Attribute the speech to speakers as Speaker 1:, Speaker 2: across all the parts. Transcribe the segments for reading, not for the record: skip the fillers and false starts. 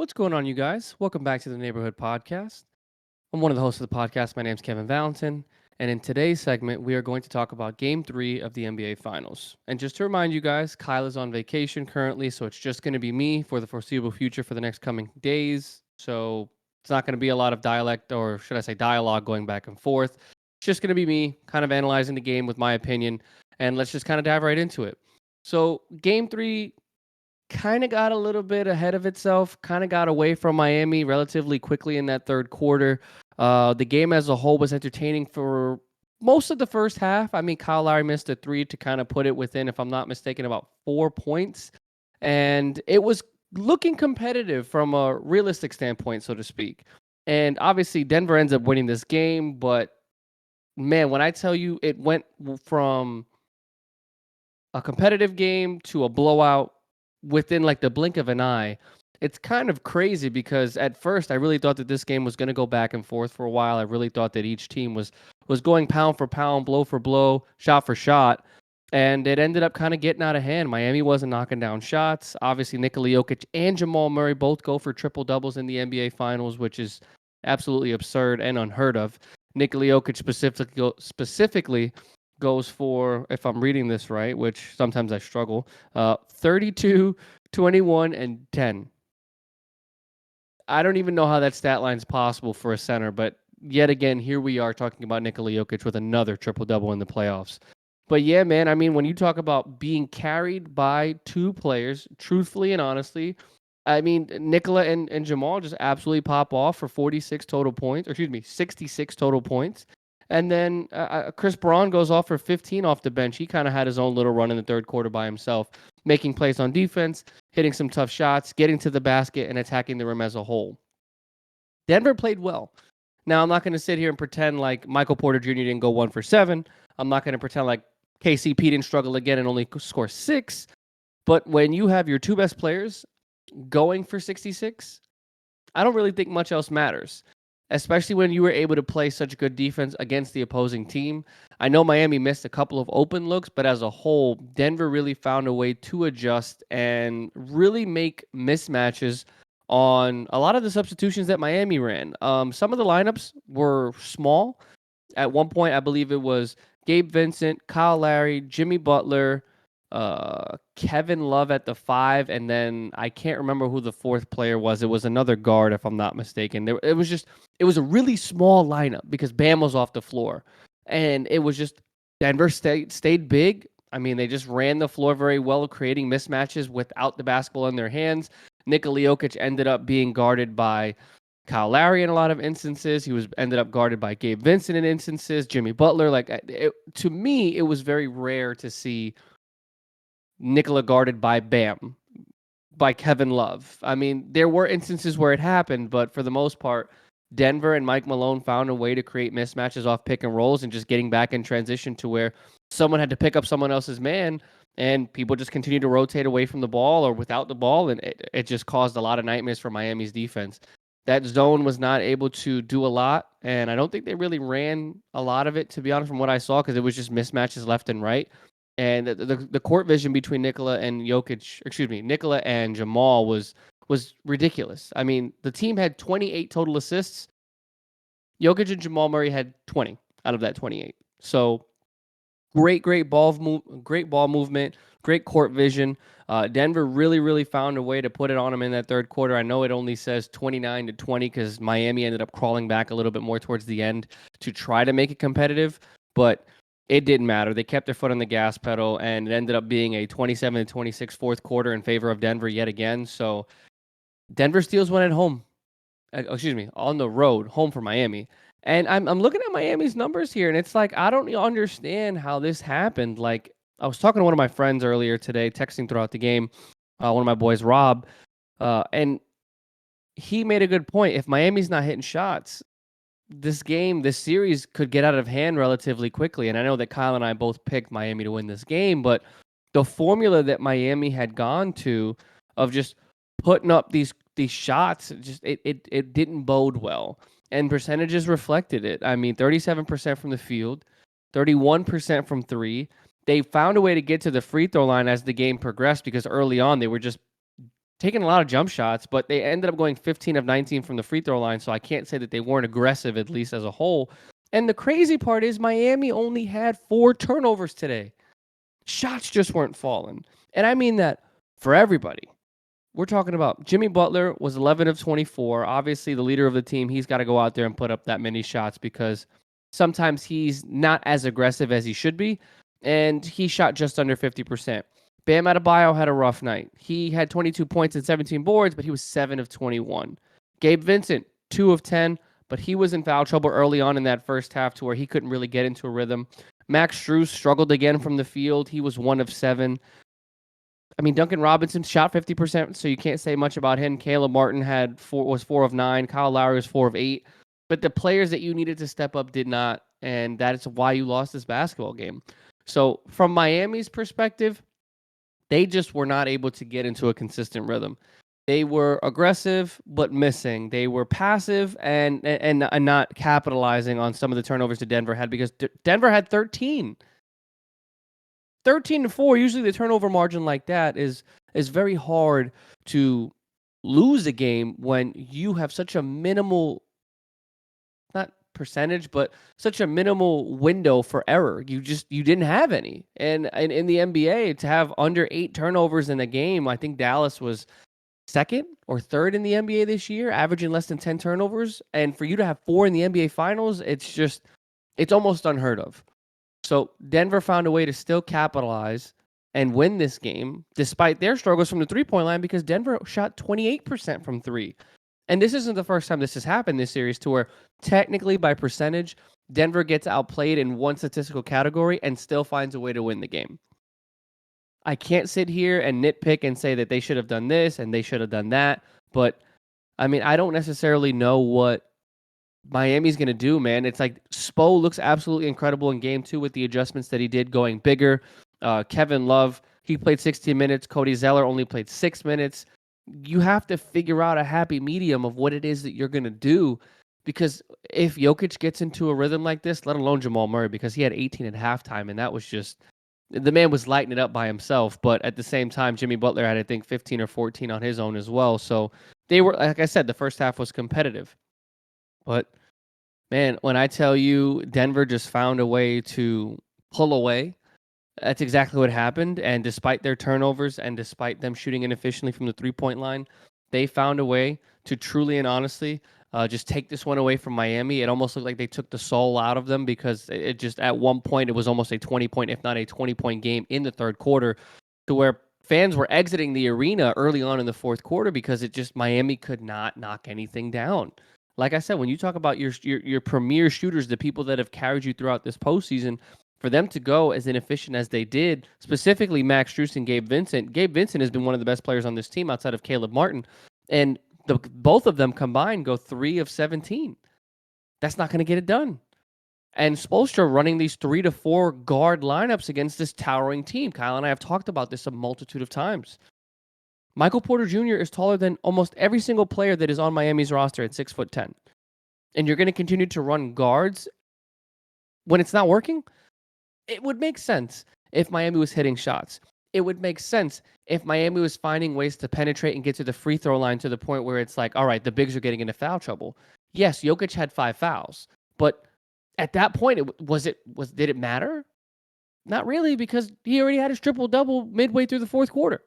Speaker 1: What's going on, you guys? Welcome back to the Neighborhood Podcast. I'm one of the hosts of the podcast. My name's Kevin Valentin. And in today's segment, we are going to talk about Game 3 of the NBA Finals. And just to remind you guys, Kyle is on vacation currently, so it's just going to be me for the foreseeable future for the next coming days. So it's not going to be a lot of dialect, or should I say dialogue, going back and forth. It's just going to be me kind of analyzing the game with my opinion. And let's just kind of dive right into it. So, Game 3 kind of got a little bit ahead of itself, kind of got away from Miami relatively quickly in that third quarter. The game as a whole was entertaining for most of the first half. I mean, Kyle Lowry missed a three to kind of put it within, if I'm not mistaken, about 4 points. And it was looking competitive from a realistic standpoint, so to speak. And obviously, Denver ends up winning this game. But man, when I tell you it went from a competitive game to a blowout within like the blink of an eye. It's kind of crazy because at first I really thought that this game was going to go back and forth for a while. I really thought that each team was going pound for pound, blow for blow, shot for shot, and it ended up kind of getting out of hand. Miami wasn't knocking down shots. Obviously, Nikola Jokic and Jamal Murray both go for triple doubles in the NBA Finals, which is absolutely absurd and unheard of. Nikola Jokic specifically goes for, if I'm reading this right, which sometimes I struggle, 32, 21, and 10. I don't even know how that stat line is possible for a center, but yet again, here we are talking about Nikola Jokic with another triple-double in the playoffs. But yeah, man, I mean, when you talk about being carried by two players, truthfully and honestly, I mean, Nikola and Jamal just absolutely pop off for 46 total points, or excuse me, 66 total points. And then Chris Braun goes off for 15 off the bench. He kind of had his own little run in the third quarter by himself, making plays on defense, hitting some tough shots, getting to the basket, and attacking the rim as a whole. Denver played well. Now, I'm not going to sit here and pretend like Michael Porter Jr. didn't go 1 for 7. I'm not going to pretend like KCP didn't struggle again and only score 6. But when you have your two best players going for 66, I don't really think much else matters, especially when you were able to play such good defense against the opposing team. I know Miami missed a couple of open looks, but as a whole, Denver really found a way to adjust and really make mismatches on a lot of the substitutions that Miami ran. Some of the lineups were small. At one point, I believe it was Gabe Vincent, Kyle Lowry, Jimmy Butler, Kevin Love at the 5, and then I can't remember who the fourth player was. It was another guard, if I'm not mistaken. It was a really small lineup because Bam was off the floor, and it was just Denver stayed big. I mean, they just ran the floor very well, creating mismatches without the basketball in their hands. Nikola Jokic ended up being guarded by Kyle Lowry in a lot of instances. He was ended up guarded by Gabe Vincent in instances. Jimmy Butler, to me, it was very rare to see Nikola guarded by Bam, by Kevin Love. I mean, there were instances where it happened, but for the most part, Denver and Mike Malone found a way to create mismatches off pick and rolls and just getting back in transition to where someone had to pick up someone else's man and people just continued to rotate away from the ball or without the ball, and it just caused a lot of nightmares for Miami's defense. That zone was not able to do a lot, and I don't think they really ran a lot of it, to be honest, from what I saw, because it was just mismatches left and right. And the court vision between Nikola and Jamal was ridiculous. I mean, the team had 28 total assists. Jokic and Jamal Murray had 20 out of that 28. So great ball movement, great court vision. Denver really found a way to put it on them in that third quarter. I know it only says 29-20 because Miami ended up crawling back a little bit more towards the end to try to make it competitive, but it didn't matter. They kept their foot on the gas pedal, and it ended up being a 27-26 fourth quarter in favor of Denver yet again. So Denver steals one at home. On the road, home for Miami. And I'm looking at Miami's numbers here, and it's like I don't understand how this happened. Like, I was talking to one of my friends earlier today, texting throughout the game, one of my boys, Rob, and he made a good point. If Miami's not hitting shots, this series could get out of hand relatively quickly. And I know that Kyle and I both picked Miami to win this game, but the formula that Miami had gone to of just putting up these shots, it didn't bode well. And percentages reflected it. I mean, 37% from the field, 31% from three. They found a way to get to the free throw line as the game progressed because early on they were just taking a lot of jump shots, but they ended up going 15 of 19 from the free throw line. So I can't say that they weren't aggressive, at least as a whole. And the crazy part is Miami only had 4 turnovers today. Shots just weren't falling. And I mean that for everybody. We're talking about Jimmy Butler was 11 of 24. Obviously, the leader of the team, he's got to go out there and put up that many shots because sometimes he's not as aggressive as he should be, and he shot just under 50%. Bam Adebayo had a rough night. He had 22 points and 17 boards, but he was 7 of 21. Gabe Vincent, 2 of 10, but he was in foul trouble early on in that first half to where he couldn't really get into a rhythm. Max Strus struggled again from the field. He was 1 of 7. I mean, Duncan Robinson shot 50%, so you can't say much about him. Caleb Martin was 4 of 9. Kyle Lowry was 4 of 8. But the players that you needed to step up did not, and that is why you lost this basketball game. So from Miami's perspective, they just were not able to get into a consistent rhythm. They were aggressive but missing. They were passive and not capitalizing on some of the turnovers that Denver had because Denver had 13. 13-4, usually the turnover margin like that is very hard to lose a game when you have such a minimal, not percentage, but such a minimal window for error. You didn't have any. And in the NBA, to have under 8 turnovers in a game, I think Dallas was second or third in the NBA this year, averaging less than 10 turnovers. And for you to have 4 in the NBA Finals, it's almost unheard of. So Denver found a way to still capitalize and win this game despite their struggles from the three-point line because Denver shot 28% from 3. And this isn't the first time this has happened this series to where technically by percentage, Denver gets outplayed in one statistical category and still finds a way to win the game. I can't sit here and nitpick and say that they should have done this and they should have done that, but I mean, I don't necessarily know what Miami's going to do, man. It's like Spo looks absolutely incredible in game 2 with the adjustments that he did going bigger. Kevin Love, he played 16 minutes. Cody Zeller only played 6 minutes. You have to figure out a happy medium of what it is that you're going to do because if Jokic gets into a rhythm like this, let alone Jamal Murray, because he had 18 at halftime, and that was just the man was lighting it up by himself. But at the same time, Jimmy Butler had, I think, 15 or 14 on his own as well. So they were, like I said, the first half was competitive. But, man, when I tell you Denver just found a way to pull away, that's exactly what happened. And despite their turnovers and despite them shooting inefficiently from the three-point line, they found a way to truly and honestly just take this one away from Miami. It almost looked like they took the soul out of them because it just at one point it was almost a 20-point, if not a 20-point game in the third quarter to where fans were exiting the arena early on in the fourth quarter because it just Miami could not knock anything down. Like I said, when you talk about your premier shooters, the people that have carried you throughout this postseason, for them to go as inefficient as they did, specifically Max Strus and Gabe Vincent. Gabe Vincent has been one of the best players on this team outside of Caleb Martin, and both of them combined go 3 of 17. That's not going to get it done. And Spoelstra running these 3 to 4 guard lineups against this towering team. Kyle and I have talked about this a multitude of times. Michael Porter Jr. is taller than almost every single player that is on Miami's roster at 6'10". And you're going to continue to run guards when it's not working? It would make sense if Miami was hitting shots. It would make sense if Miami was finding ways to penetrate and get to the free throw line to the point where it's like, all right, the bigs are getting into foul trouble. Yes, Jokic had 5 fouls, but at that point, did it matter? Not really, because he already had his triple-double midway through the fourth quarter.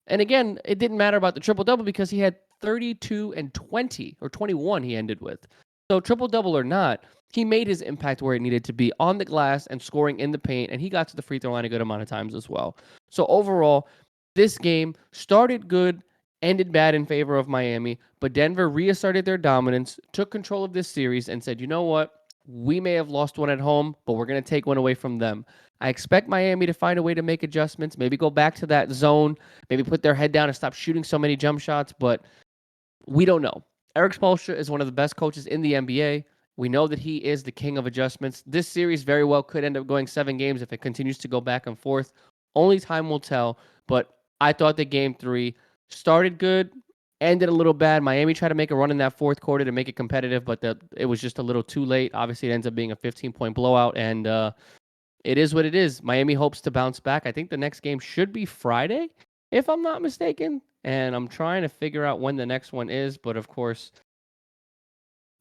Speaker 1: And again, it didn't matter about the triple-double because he had 32 and 20, or 21 he ended with. So triple-double or not, he made his impact where it needed to be on the glass and scoring in the paint, and he got to the free throw line a good amount of times as well. So overall, this game started good, ended bad in favor of Miami, but Denver reasserted their dominance, took control of this series, and said, you know what? We may have lost one at home, but we're going to take one away from them. I expect Miami to find a way to make adjustments, maybe go back to that zone, maybe put their head down and stop shooting so many jump shots, but we don't know. Eric Spoelstra is one of the best coaches in the NBA. We know that he is the king of adjustments. This series very well could end up going 7 games if it continues to go back and forth. Only time will tell, but I thought that game 3 started good, ended a little bad. Miami tried to make a run in that fourth quarter to make it competitive, but it was just a little too late. Obviously, it ends up being a 15-point blowout, and it is what it is. Miami hopes to bounce back. I think the next game should be Friday, if I'm not mistaken. and I'm trying to figure out when the next one is, but of course,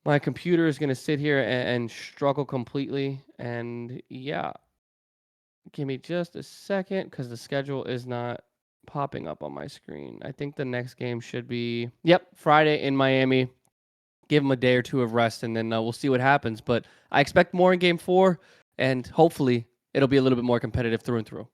Speaker 1: my computer is going to sit here and struggle completely. And yeah, give me just a second because the schedule is not popping up on my screen. I think the next game should be, yep, Friday in Miami. Give them a day or two of rest, and then we'll see what happens. But I expect more in game 4, and hopefully it'll be a little bit more competitive through and through.